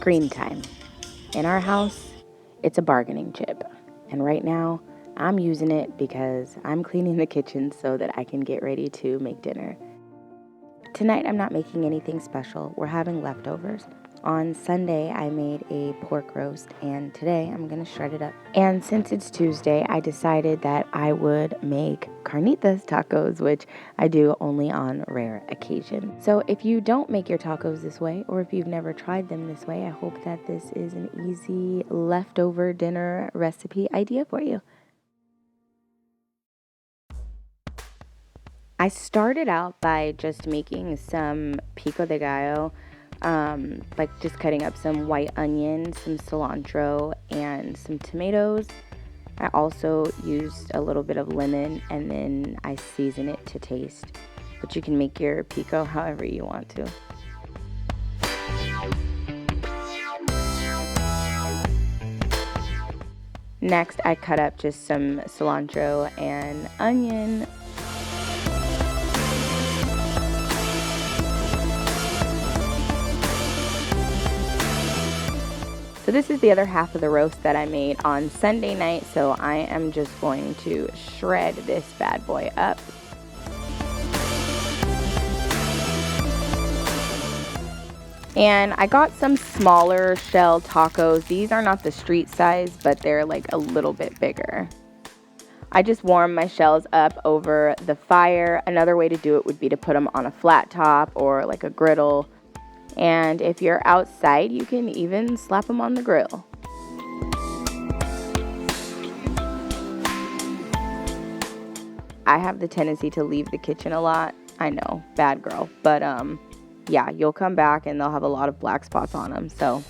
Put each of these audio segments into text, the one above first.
screen time. In our house, it's a bargaining chip. And right now, I'm using it because I'm cleaning the kitchen so that I can get ready to make dinner. Tonight, I'm not making anything special. We're having leftovers. On Sunday, I made a pork roast, and today I'm going to shred it up. And since it's Tuesday, I decided that I would make carnitas tacos, which I do only on rare occasion. So if you don't make your tacos this way, or if you've never tried them this way, I hope that this is an easy leftover dinner recipe idea for you. I started out by just making some Pico de Gallo, like just cutting up some white onion, some cilantro, and some tomatoes. I also used a little bit of lemon, and then I season it to taste. But you can make your pico however you want to. Next, I cut up just some cilantro and onion. So this is the other half of the roast that I made on Sunday night, so I am just going to shred this bad boy up. And I got some smaller shell tacos. These are not the street size, but they're like a little bit bigger. I just warm my shells up over the fire. Another way to do it would be to put them on a flat top or like a griddle. And if you're outside, you can even slap them on the grill. I have the tendency to leave the kitchen a lot. I know, bad girl. But yeah, you'll come back and they'll have a lot of black spots on them. So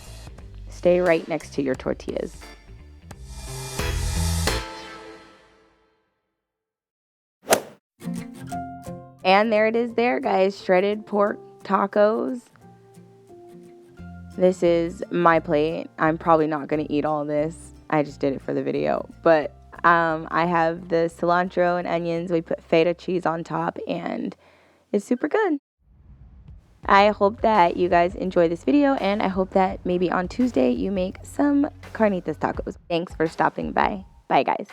stay right next to your tortillas. And there it is there, guys. Shredded pork tacos. This is my plate. I'm probably not going to eat all this. I just did it for the video. But I have the cilantro and onions. We put feta cheese on top, and it's super good. I hope that you guys enjoy this video, and I hope that maybe on Tuesday you make some carnitas tacos. Thanks for stopping by. Bye, guys.